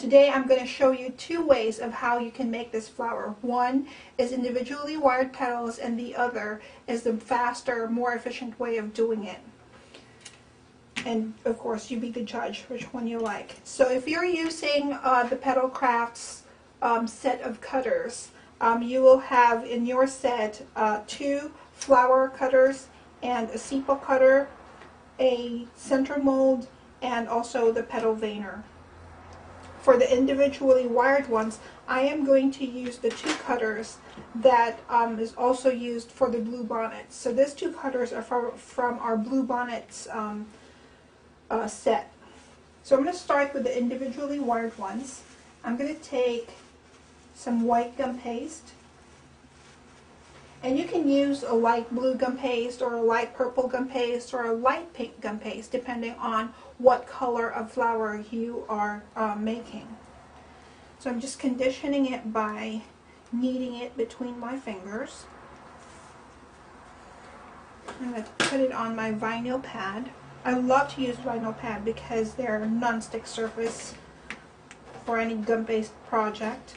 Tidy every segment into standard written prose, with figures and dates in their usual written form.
Today I'm going to show you two ways of how you can make this flower. One is individually wired petals and the other is the faster, more efficient way of doing it. And of course you be the judge which one you like. So if you're using the Petal Crafts set of cutters, you will have in your set two flower cutters and a sepal cutter, a center mold, and also the petal veiner. For the individually wired ones, I am going to use the two cutters that is also used for the blue bonnets. So these two cutters are from our blue bonnets set. So I'm going to start with the individually wired ones. I'm going to take some white gum paste, and you can use a light blue gum paste or a light purple gum paste or a light pink gum paste depending on what color of flower you are making. So I'm just conditioning it by kneading it between my fingers. I'm going to put it on my vinyl pad. I love to use vinyl pad because they're non-stick surface for any gum-based project.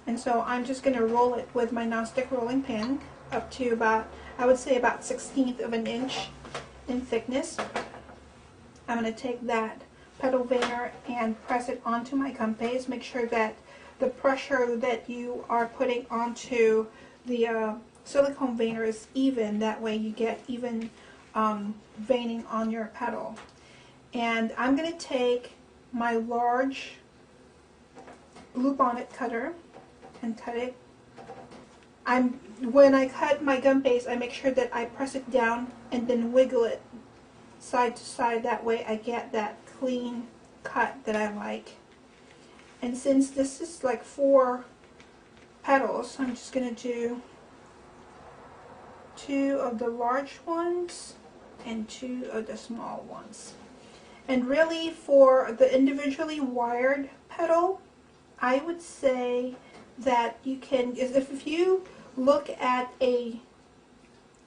And so I'm just going to roll it with my non-stick rolling pin up to about, I would say about 1/16 of an inch in thickness. I'm going to take that petal veiner and press it onto my gum paste. Make sure that the pressure that you are putting onto the silicone veiner is even. That way you get even veining on your petal. And I'm going to take my large blue bonnet cutter and cut it. When I cut my gum paste, I make sure that I press it down and then wiggle it side to side. That way I get that clean cut that I like. And since this is like 4 petals, I'm just going to do 2 of the large ones and 2 of the small ones. And really for the individually wired petal, I would say that you can, if you look at a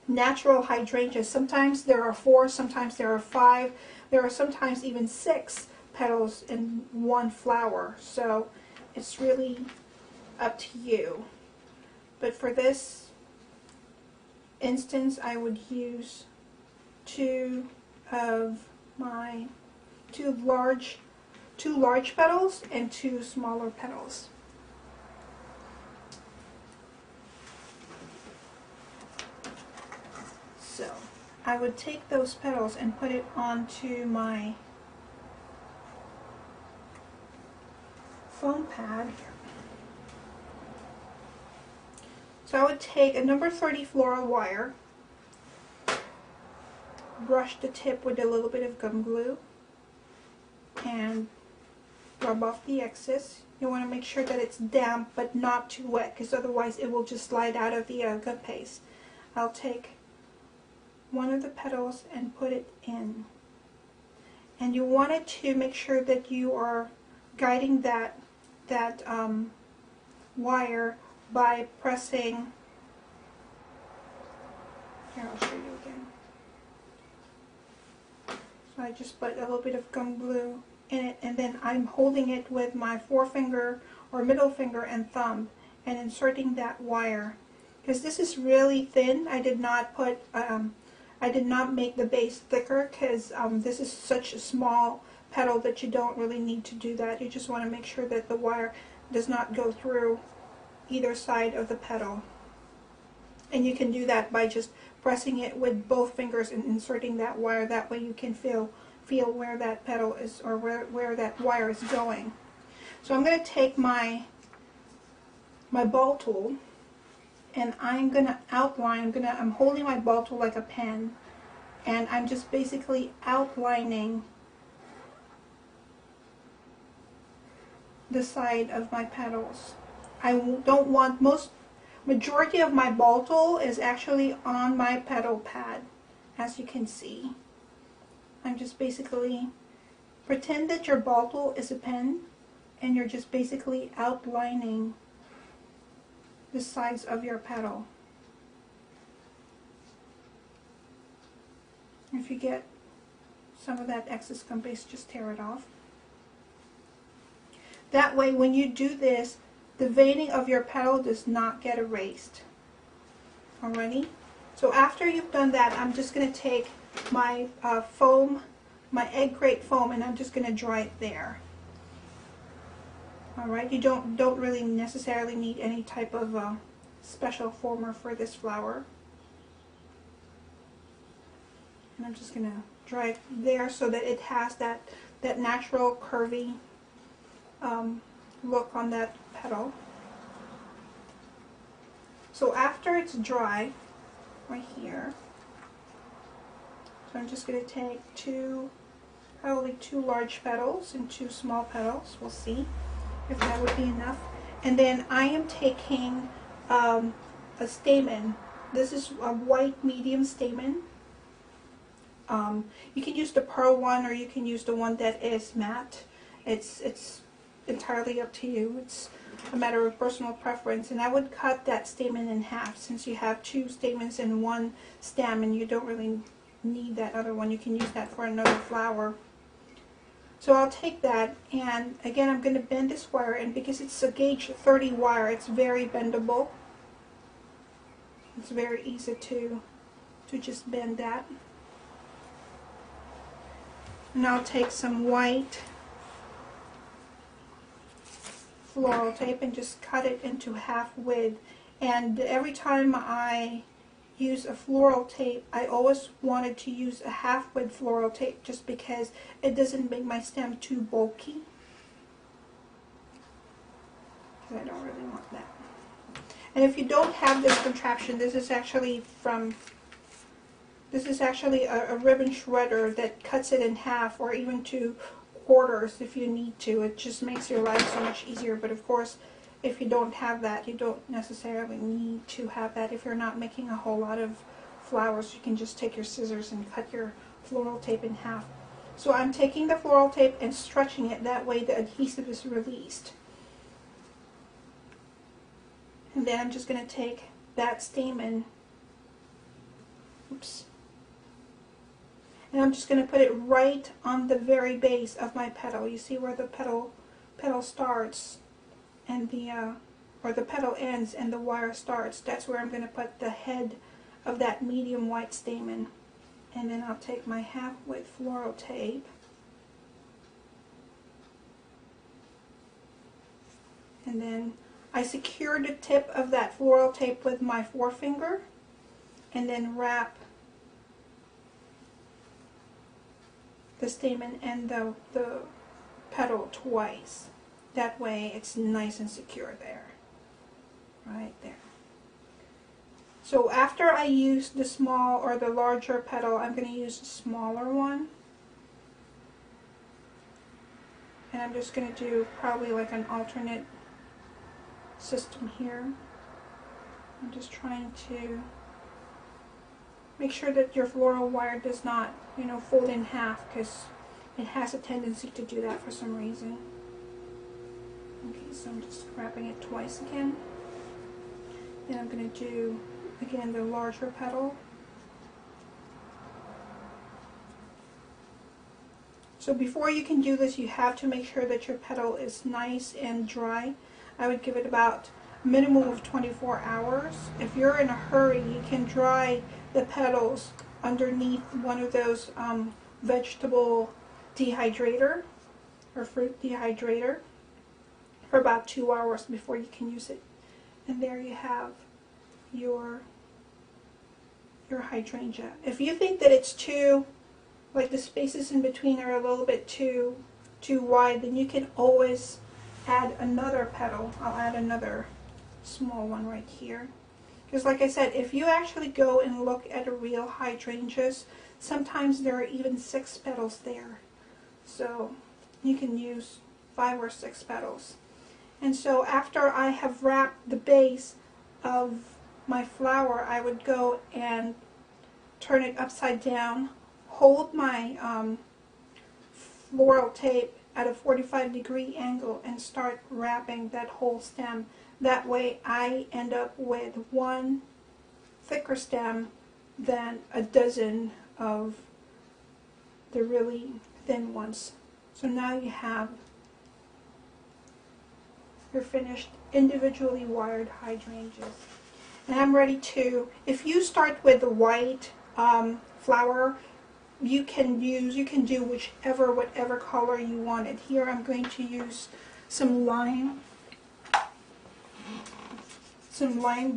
natural hydrangea, sometimes there are 4, sometimes there are 5, there are sometimes even 6 petals in one flower. So it's really up to you. But for this instance, I would use 2 large petals and 2 smaller petals. So I would take those petals and put it onto my foam pad. So I would take a number 30 floral wire, brush the tip with a little bit of gum glue, and rub off the excess. You want to make sure that it's damp but not too wet, because otherwise it will just slide out of the gum paste. I'll take one of the petals and put it in. And you want it to make sure that you are guiding that wire by pressing. Here, I'll show you again. So I just put a little bit of gum glue in it, and then I'm holding it with my forefinger or middle finger and thumb and inserting that wire. Because this is really thin, I did not put I did not make the base thicker because this is such a small petal that you don't really need to do that. You just want to make sure that the wire does not go through either side of the petal. And you can do that by just pressing it with both fingers and inserting that wire. That way you can feel where that petal is, or where that wire is going. So I'm going to take my ball tool, and I'm going to outline. I'm holding my ball tool like a pen, and I'm just basically outlining the side of my petals. I don't want majority of my ball tool is actually on my petal pad, as you can see. I'm just basically, pretend that your ball tool is a pen and you're just basically outlining the sides of your petal. If you get some of that excess gum paste, just tear it off. That way when you do this, the veining of your petal does not get erased. Alrighty? So after you've done that, I'm just going to take my foam, my egg crate foam, and I'm just going to dry it there. Alright, you don't really necessarily need any type of special former for this flower. And I'm just going to dry it there so that it has that natural curvy look on that petal. So after it's dry, right here, so I'm just going to take probably two large petals and two small petals. We'll see if that would be enough. And then I am taking a stamen. This is a white medium stamen. You can use the pearl one, or you can use the one that is matte. It's entirely up to you. It's a matter of personal preference. And I would cut that stamen in half, since you have two stamens in one stem and you don't really need that other one. You can use that for another flower. So I'll take that, and again I'm going to bend this wire, and because it's a gauge 30 wire, it's very bendable. It's very easy to just bend that. And I'll take some white floral tape and just cut it into half width. And every time I use a floral tape, I always wanted to use a half width floral tape, just because it doesn't make my stem too bulky. I don't really want that. And if you don't have this contraption, this is actually a ribbon shredder that cuts it in half, or even to quarters if you need to. It just makes your life so much easier. But of course, if you don't have that, you don't necessarily need to have that. If you're not making a whole lot of flowers, you can just take your scissors and cut your floral tape in half. So I'm taking the floral tape and stretching it, that way the adhesive is released. And then I'm just going to take that stamen, oops, and I'm just going to put it right on the very base of my petal. You see where the petal starts and or the petal ends and the wire starts. That's where I'm going to put the head of that medium white stamen. And then I'll take my half width floral tape and then I secure the tip of that floral tape with my forefinger, and then wrap the stamen and the petal twice. That way it's nice and secure there. Right there. So after I use the small or the larger petal, I'm going to use a smaller one. And I'm just going to do probably like an alternate system here. I'm just trying to make sure that your floral wire does not, fold in half, because it has a tendency to do that for some reason. Okay, so I'm just wrapping it twice again. Then I'm going to do, again, the larger petal. So before you can do this, you have to make sure that your petal is nice and dry. I would give it about a minimum of 24 hours. If you're in a hurry, you can dry the petals underneath one of those vegetable dehydrator or fruit dehydrator for about 2 hours before you can use it. And there you have your hydrangea. If you think that it's too, like the spaces in between are a little bit too wide, then you can always add another petal. I'll add another small one right here. Because like I said, if you actually go and look at a real hydrangeas, sometimes there are even 6 petals there. So you can use 5 or 6 petals. And so after I have wrapped the base of my flower, I would go and turn it upside down, hold my floral tape at a 45-degree angle, and start wrapping that whole stem. That way I end up with one thicker stem than a dozen of the really thin ones. So now you have your finished individually wired hydrangeas. And I'm ready to, if you start with the white flower, you can do whatever color you wanted. Here I'm going to use some lime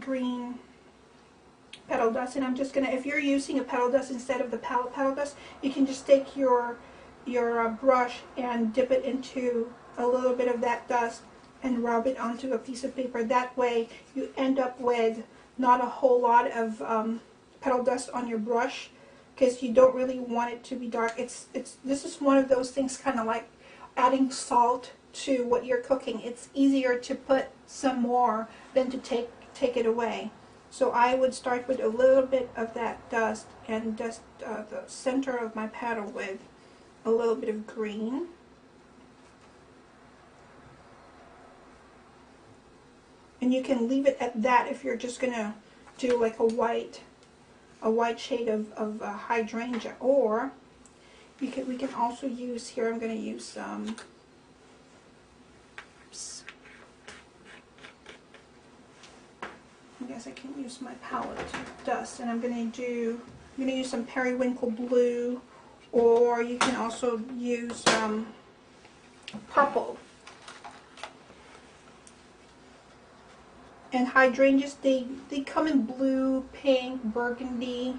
green petal dust, and I'm just gonna, if you're using a petal dust instead of the petal dust, you can just take your brush and dip it into a little bit of that dust and rub it onto a piece of paper. That way you end up with not a whole lot of petal dust on your brush, because you don't really want it to be dark. This is one of those things, kind of like adding salt to what you're cooking. It's easier to put some more than to take it away. So I would start with a little bit of that dust and dust the center of my petal with a little bit of green. And you can leave it at that if you're just gonna do like a white shade of hydrangea, or we can also use, here I'm going to use some, I guess I can use my palette dust, and I'm going to use some periwinkle blue, or you can also use purple. And hydrangeas, they come in blue, pink, burgundy,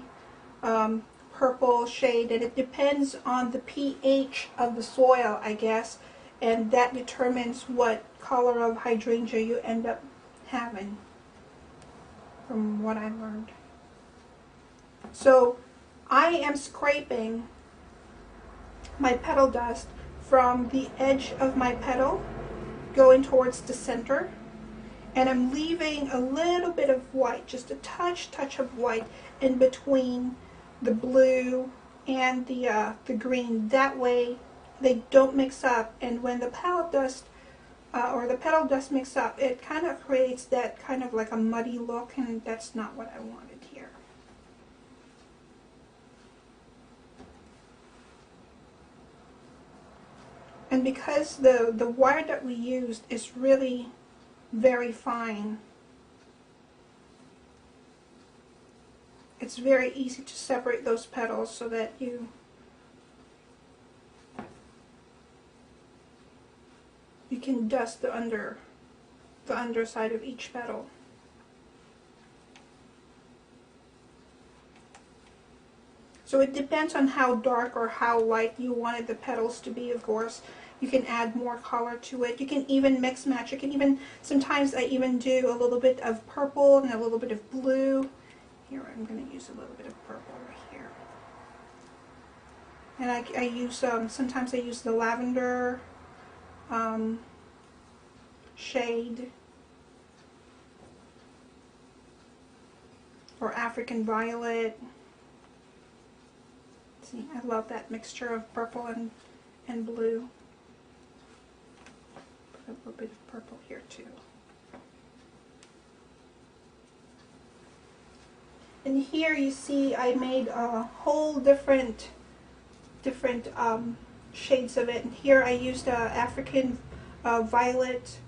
purple shade, and it depends on the pH of the soil, I guess, and that determines what color of hydrangea you end up having, from what I learned. So I am scraping my petal dust from the edge of my petal going towards the center, and I'm leaving a little bit of white, just a touch of white in between the blue and the green. That way they don't mix up, and when the petal dust mix up, it kind of creates that kind of like a muddy look, and that's not what I wanted here. And because the wire that we used is really very fine, it's very easy to separate those petals so that you can dust the underside of each petal. So it depends on how dark or how light you wanted the petals to be, of course. You can add more color to it. You can even mix match. You can even, sometimes I even do a little bit of purple and a little bit of blue. Here I'm going to use a little bit of purple right here. And I use, sometimes I use the lavender shade, or African violet. See, I love that mixture of purple and blue. Put a little bit of purple here too. And here you see I made a whole different shades of it. And here I used African violet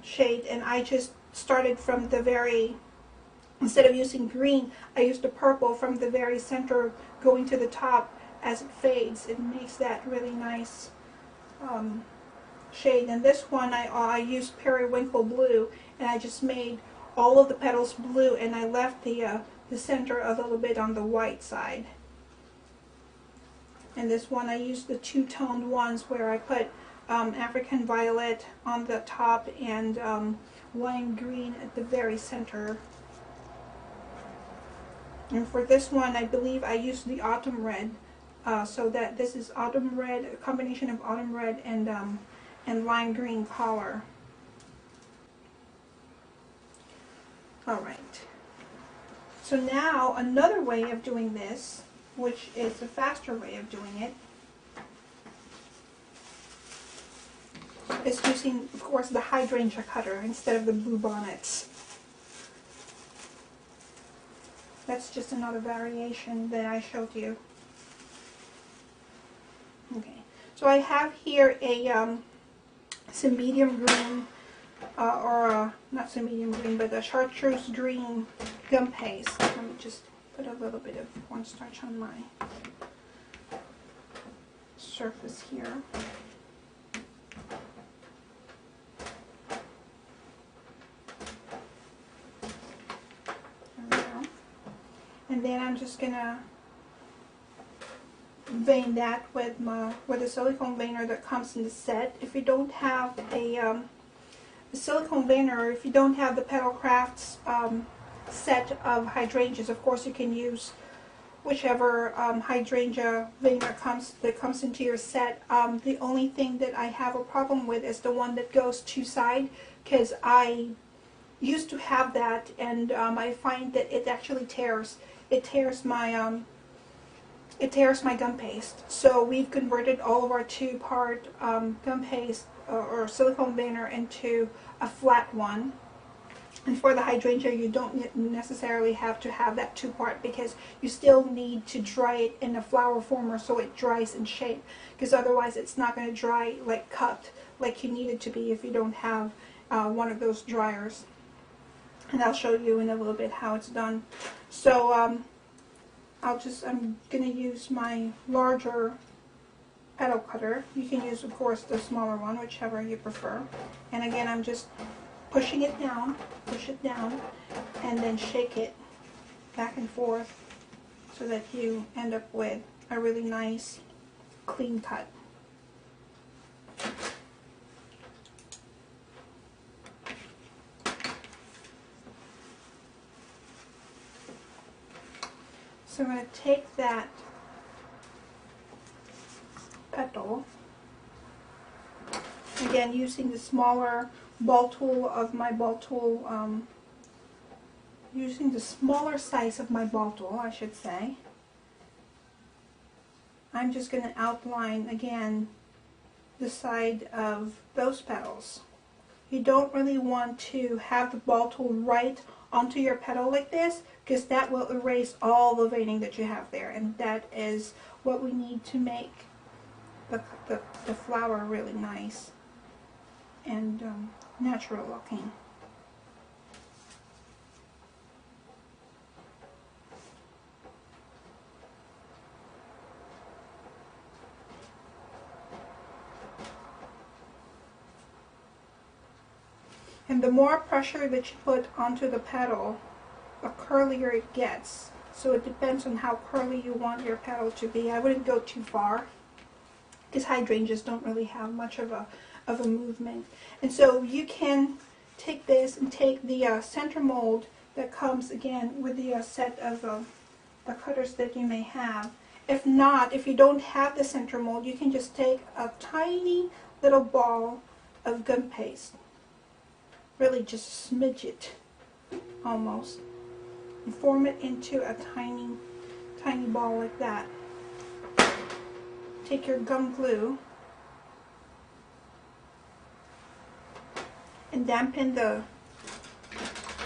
shade, and I just started from the very, instead of using green, I used the purple from the very center going to the top as it fades. It makes that really nice shade. And this one I used periwinkle blue, and I just made all of the petals blue, and I left the center a little bit on the white side. And this one I used the two-toned ones where I put African violet on the top and lime green at the very center. And for this one, I believe I used the autumn red, so that this is autumn red, a combination of autumn red and lime green color. All right. So now another way of doing this, which is a faster way of doing it, is using, of course, the hydrangea cutter instead of the blue bonnets. That's just another variation that I showed you. Okay, so I have here some medium green not so medium green, but a chartreuse green gum paste. Let me just put a little bit of cornstarch on my surface here. There we go. And then I'm just gonna vein that with a silicone veiner that comes in the set. If you don't have a silicone veiner, or if you don't have the Petal Crafts set of hydrangeas, of course you can use whichever hydrangea veiner comes into your set. The only thing that I have a problem with is the one that goes two-side, because I used to have that, and I find that it actually tears. It tears my gum paste. So we've converted all of our two-part gum paste or silicone veiner into a flat one. And for the hydrangea, you don't necessarily have to have that two-part, because you still need to dry it in a flower former so it dries in shape, because otherwise it's not going to dry like cupped like you need it to be if you don't have one of those dryers. And I'll show you in a little bit how it's done. So I'm going to use my larger petal cutter. You can use, of course, the smaller one, whichever you prefer. And again, I'm just pushing it down, push it down, and then shake it back and forth so that you end up with a really nice, clean cut. So I'm going to take that petal, again using the smaller ball tool of my ball tool, using the smaller size of my ball tool, I should say. I'm just going to outline again the side of those petals. You don't really want to have the ball tool right onto your petal like this, because that will erase all the veining that you have there, and that is what we need to make the flower really nice and natural looking. And the more pressure that you put onto the petal, the curlier it gets. So it depends on how curly you want your petal to be. I wouldn't go too far, because hydrangeas don't really have much of a movement. And so you can take this and take the center mold that comes again with the set of the cutters that you may have. If not, if you don't have the center mold, you can just take a tiny little ball of gum paste. Really just smidge it almost, and form it into a tiny ball like that. Take your gum glue and dampen the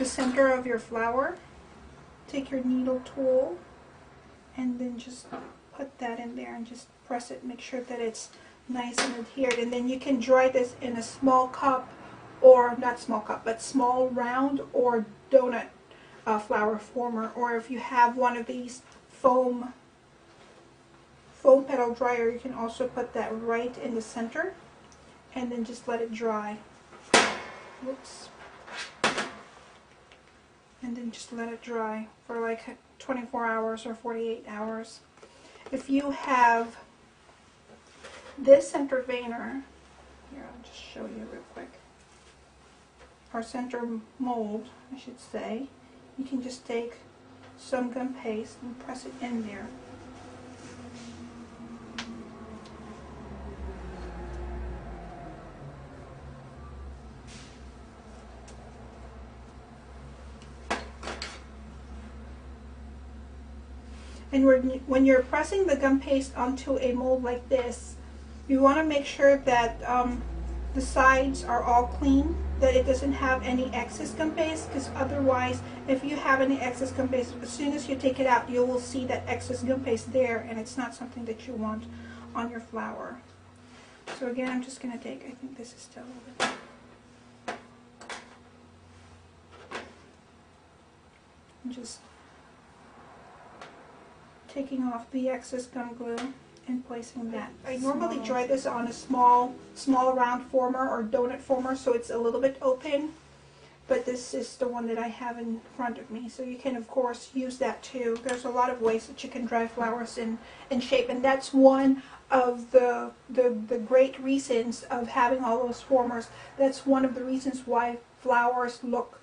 center of your flower. Take your needle tool and then just put that in there and just press it. Make sure that it's nice and adhered, and then you can dry this in a small cup, or not small cup, but small round or donut flower former, or if you have one of these foam petal dryer, you can also put that right in the center and then just let it dry. Whoops. And then just let it dry for like 24 hours or 48 hours. If you have this center veiner, here I'll just show you real quick, our center mold, I should say, you can just take some gum paste and press it in there. And when you're pressing the gum paste onto a mold like this, you want to make sure that the sides are all clean, that it doesn't have any excess gum paste, because otherwise, if you have any excess gum paste, as soon as you take it out, you will see that excess gum paste there, and it's not something that you want on your flower. So again, I'm just going to take, I think this is still a little bit. I'm just taking off the excess gum glue and placing that. I normally dry this on a small round former or donut former, so it's a little bit open, but this is the one that I have in front of me, so you can of course use that too. There's a lot of ways that you can dry flowers in shape, and that's one of the great reasons of having all those formers. That's one of the reasons why flowers look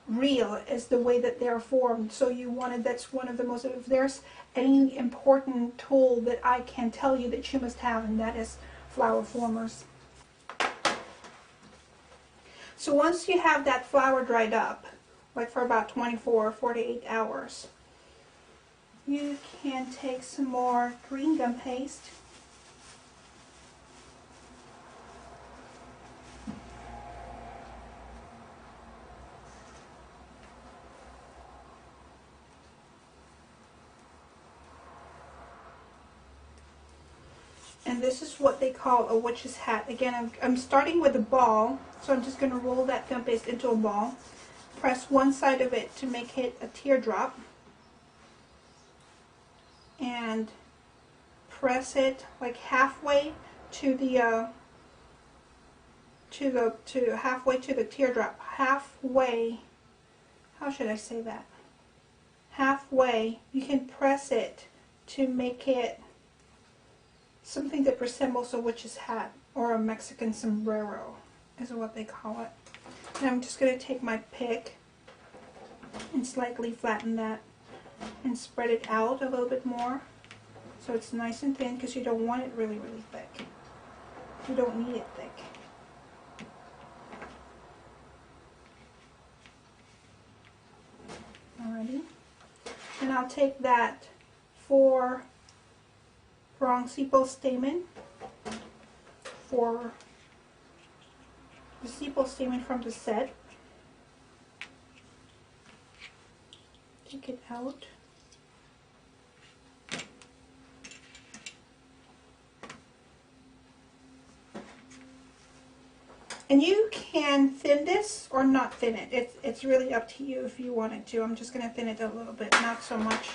real, is the way that they're formed. So that's one of the most, if there's any important tool that I can tell you that you must have, and that is flower formers. So once you have that flower dried up, like for about 24 or 48 hours, you can take some more green gum paste and this is what they call a witch's hat. Again, I'm starting with a ball, so I'm just going to roll that gum paste into a ball. Press one side of it to make it a teardrop, and press it like halfway to the halfway to the teardrop. Halfway. How should I say that? Halfway. You can press it to make it something that resembles a witch's hat, or a Mexican sombrero is what they call it. And I'm just going to take my pick and slightly flatten that and spread it out a little bit more so it's nice and thin, because you don't want it really thick. You don't need it thick. Alrighty. And I'll take that 4 prong sepal stamen, for the sepal stamen from the set. Take it out. And you can thin this or not thin it. It's really up to you if you wanted to. I'm just going to thin it a little bit, not so much.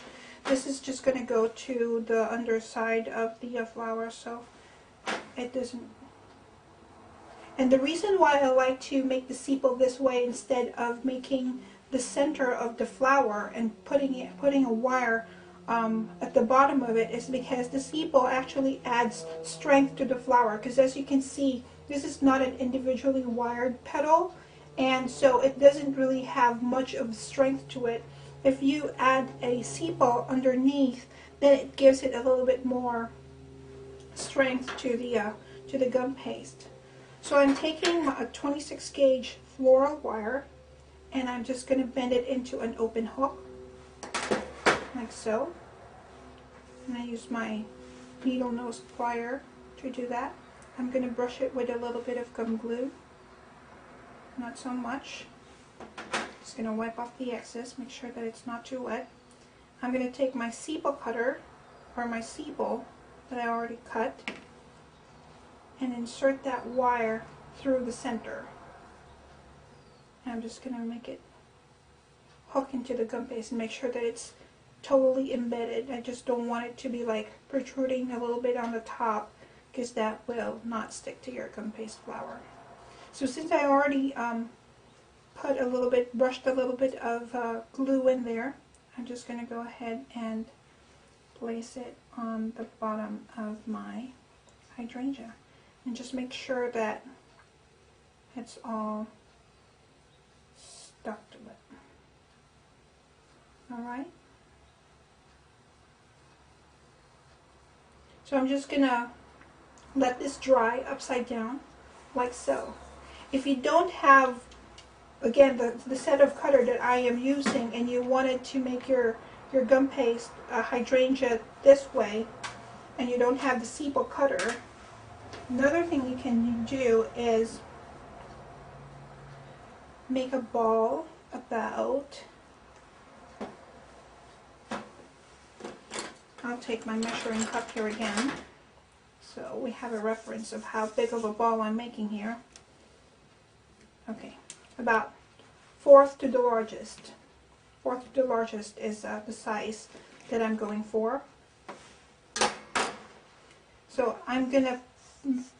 This is just going to go to the underside of the flower, so it doesn't. And the reason why I like to make the sepal this way instead of making the center of the flower and putting a wire at the bottom of it is because the sepal actually adds strength to the flower. Because as you can see, this is not an individually wired petal, and so it doesn't really have much of strength to it. If you add a sepal underneath, then it gives it a little bit more strength to the gum paste. So I'm taking a 26 gauge floral wire, and I'm just going to bend it into an open hook, like so. And I use my needle nose plier to do that. I'm going to brush it with a little bit of gum glue, not so much. Just going to wipe off the excess, make sure that it's not too wet. I'm going to take my sepal cutter, or my sepal that I already cut, and insert that wire through the center. And I'm just going to make it hook into the gum paste and make sure that it's totally embedded. I just don't want it to be like protruding a little bit on the top, because that will not stick to your gum paste flower. So since I already brushed a little bit of glue in there, I'm just going to go ahead and place it on the bottom of my hydrangea. And just make sure that it's all stuck to it. Alright? So I'm just going to let this dry upside down, like so. If you don't have, again, the set of cutter that I am using, and you wanted to make your gum paste hydrangea this way, and you don't have the sepal cutter, another thing you can do is make a ball about, I'll take my measuring cup here again, so we have a reference of how big of a ball I'm making here. Okay, about 4th to the largest. 4th to the largest is the size that I'm going for. So I'm going to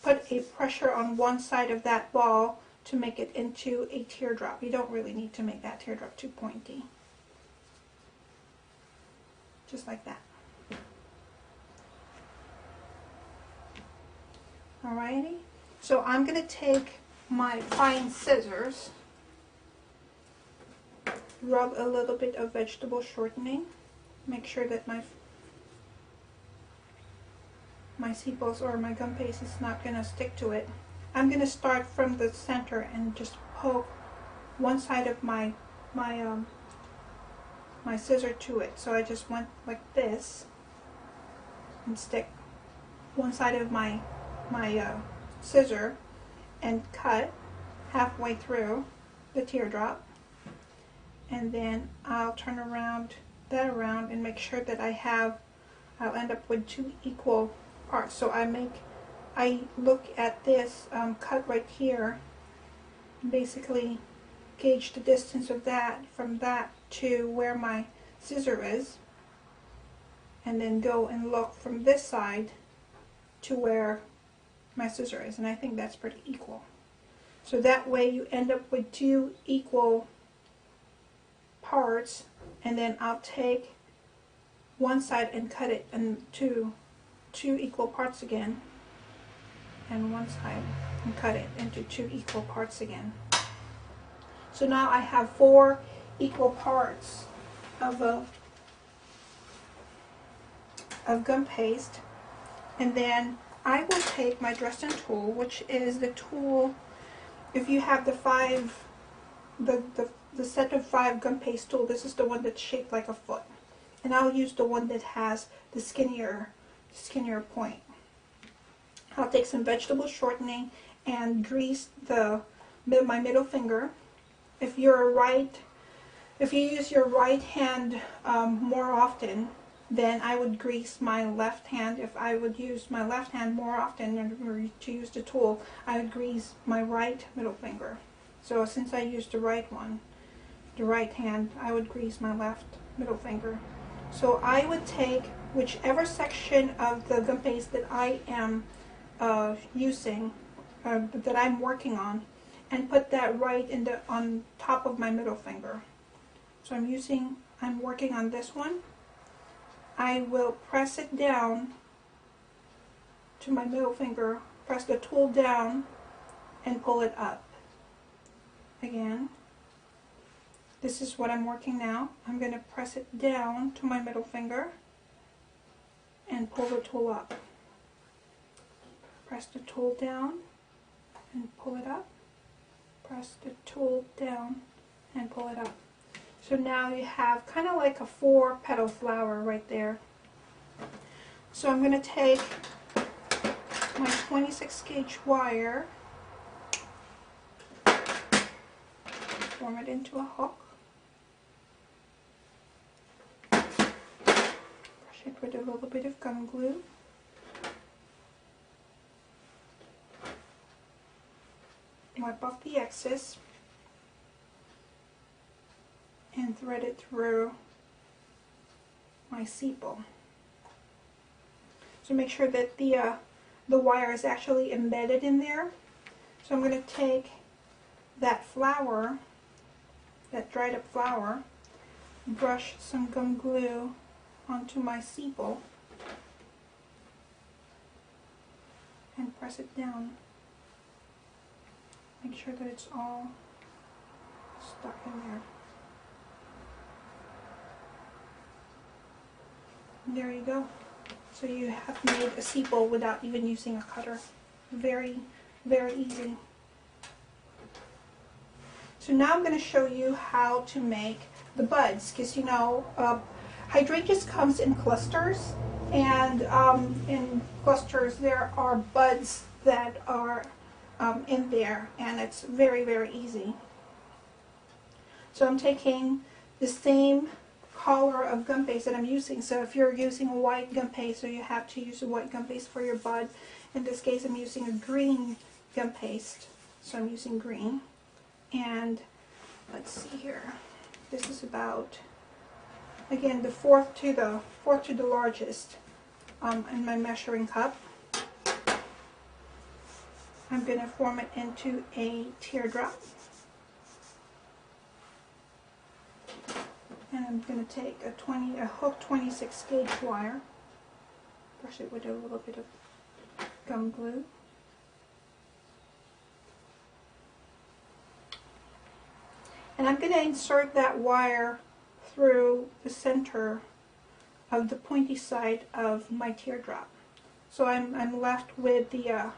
put a pressure on one side of that ball to make it into a teardrop. You don't really need to make that teardrop too pointy. Just like that. Alrighty. So I'm going to take my fine scissors, rub a little bit of vegetable shortening, make sure that my sepals or my gum paste is not going to stick to it. I'm going to start from the center and just poke one side of my scissor to it. So I just went like this and stick one side of my scissor and cut halfway through the teardrop, and then I'll turn that around and make sure that I'll end up with 2 equal parts. So I look at this cut right here, and basically gauge the distance of that from that to where my scissor is, and then go and look from this side to where my scissor is, and I think that's pretty equal. So that way you end up with 2 equal parts, and then I'll take one side and cut it into 2 equal parts again, and one side and cut it into 2 equal parts again. So now I have 4 equal parts of gum paste, and then I will take my Dresden tool, which is the tool, if you have the set of 5 gum paste tool, this is the one that's shaped like a foot. And I'll use the one that has the skinnier point. I'll take some vegetable shortening and grease my middle finger. If you use your right hand more often, then I would grease my left hand. If I would use my left hand more often to use the tool, I would grease my right middle finger. So since I used the right hand, I would grease my left middle finger. So I would take whichever section of the gum paste that I am using, that I'm working on, and put that right on top of my middle finger. So I'm working on this one. I will press it down to my middle finger, press the tool down, and pull it up. Again, this is what I'm working now. I'm going to press it down to my middle finger and pull the tool up. Press the tool down and pull it up. Press the tool down and pull it up. So now you have kind of like a 4-petal flower right there. So I'm going to take my 26 gauge wire, form it into a hook, brush it with a little bit of gum glue, wipe off the excess, and thread it through my sepal. So make sure that the wire is actually embedded in there. So I'm going to take that flower, that dried up flower, brush some gum glue onto my sepal, and press it down. Make sure that it's all stuck in there. And there you go. So you have made a sepal without even using a cutter. Very, very easy. So now I'm going to show you how to make the buds, because you know, hydrangeas comes in clusters, and in clusters there are buds that are in there, and it's very, very easy. So I'm taking the same color of gum paste that I'm using. So if you're using a white gum paste, so you have to use a white gum paste for your bud. In this case, I'm using a green gum paste, so I'm using green. And let's see here. This is about again, the fourth to the largest in my measuring cup. I'm going to form it into a teardrop. And I'm going to take a hook 26 gauge wire, brush it with a little bit of gum glue. And I'm going to insert that wire through the center of the pointy side of my teardrop. So I'm left with the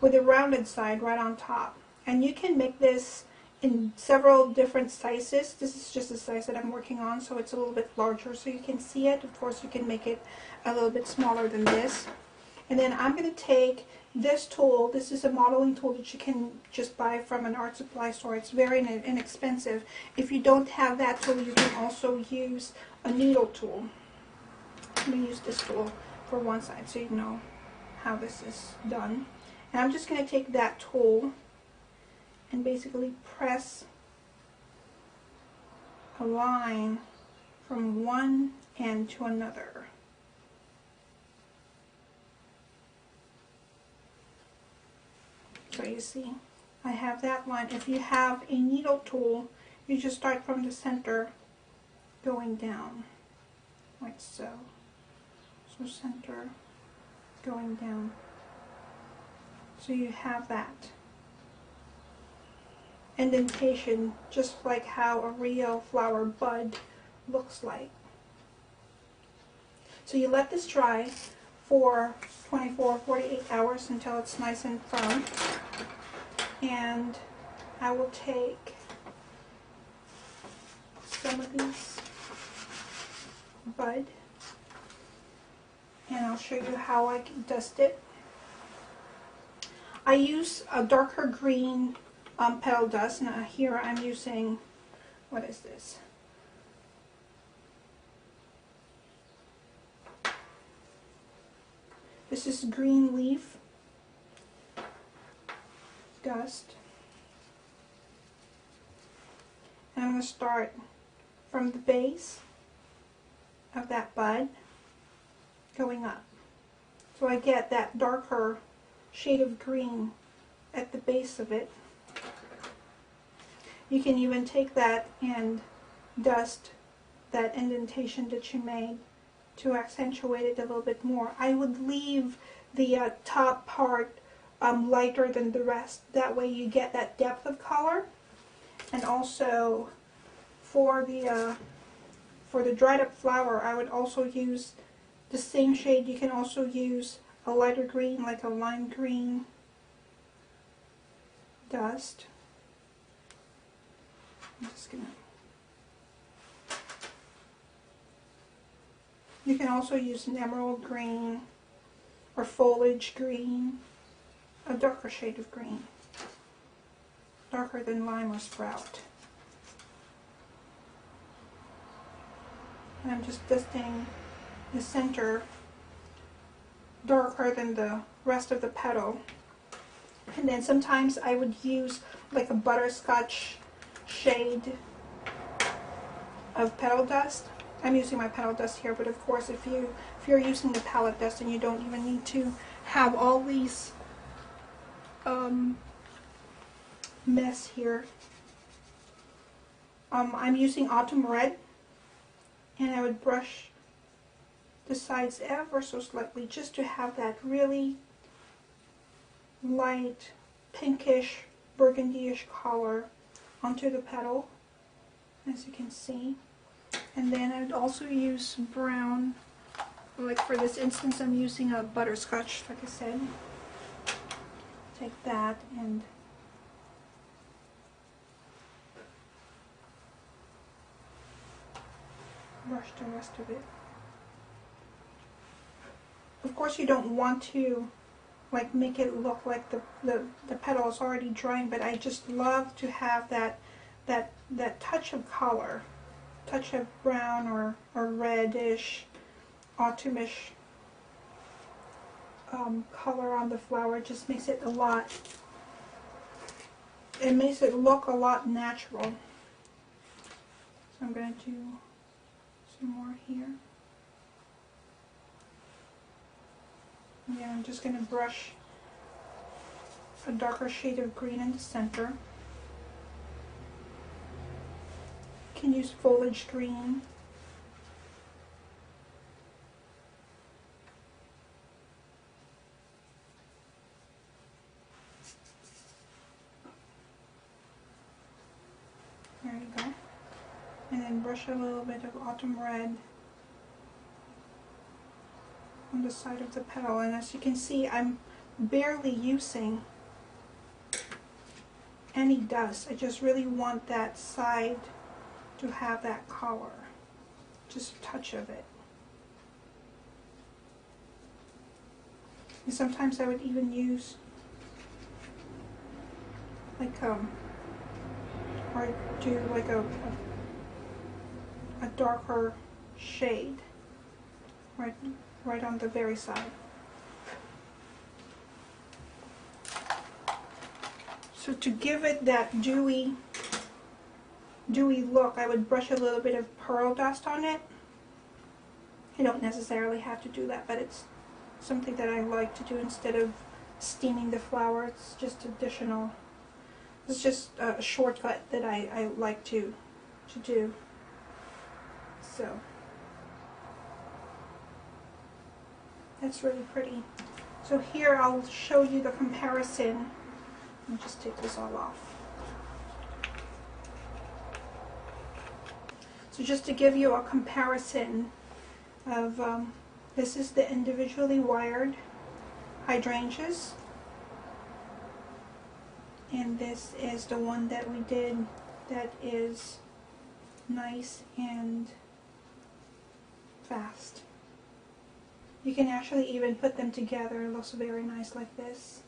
rounded side right on top. And you can make this in several different sizes. This is just the size that I'm working on, so it's a little bit larger so you can see it. Of course, you can make it a little bit smaller than this. And then I'm going to take this tool. This is a modeling tool that you can just buy from an art supply store. It's very inexpensive. If you don't have that tool, you can also use a needle tool. I'm going to use this tool for one side so you know how this is done. And I'm just going to take that tool and basically press a line from one end to another. So you see, I have that line. If you have a needle tool, you just start from the center going down, like so. So center going down. So you have that indentation, just like how a real flower bud looks like. So you let this dry for 24 or 48 hours until it's nice and firm. And I will take some of these bud and I'll show you how I can dust it. I use a darker green petal dust. Now here I'm using, what is this? This is green leaf dust. And I'm going to start from the base of that bud going up. So I get that darker shade of green at the base of it. You can even take that and dust that indentation that you made to accentuate it a little bit more. I would leave the top part lighter than the rest. That way you get that depth of color. And also for the dried up flower, I would also use the same shade. You can also use a lighter green, like a lime green dust. I'm just gonna. You can also use an emerald green or foliage green, a darker shade of green, darker than lime or sprout. And I'm just dusting the center darker than the rest of the petal. And then sometimes I would use like a butterscotch shade of petal dust. I'm using my petal dust here, but of course if you're using the palette dust, and you don't even need to have all these mess here. I'm using autumn red, and I would brush the sides ever so slightly just to have that really light pinkish burgundy-ish color onto the petal, as you can see. And then I would also use brown, like for this instance I'm using a butterscotch, like I said. Take that and brush the rest of it. Of course you don't want to like make it look like the petal is already drying, but I just love to have that touch of color, touch of brown or reddish, autumnish color on the flower. It just makes it it makes it look a lot natural. So I'm going to do some more here. Yeah, I'm just going to brush a darker shade of green in the center. You can use foliage green. There you go. And then brush a little bit of autumn red on the side of the petal. And as you can see, I'm barely using any dust. I just really want that side to have that color. Just a touch of it. And sometimes I would even use like or do like a darker shade right on the very side. So to give it that dewy look, I would brush a little bit of pearl dust on it. I don't necessarily have to do that, but it's something that I like to do instead of steaming the flower. It's just additional. It's just a shortcut that I like to do. So that's really pretty. So here I'll show you the comparison. Let me just take this all off. So just to give you a comparison of, this is the individually wired hydrangeas. And this is the one that we did that is nice and fast. You can actually even put them together. It looks very nice like this.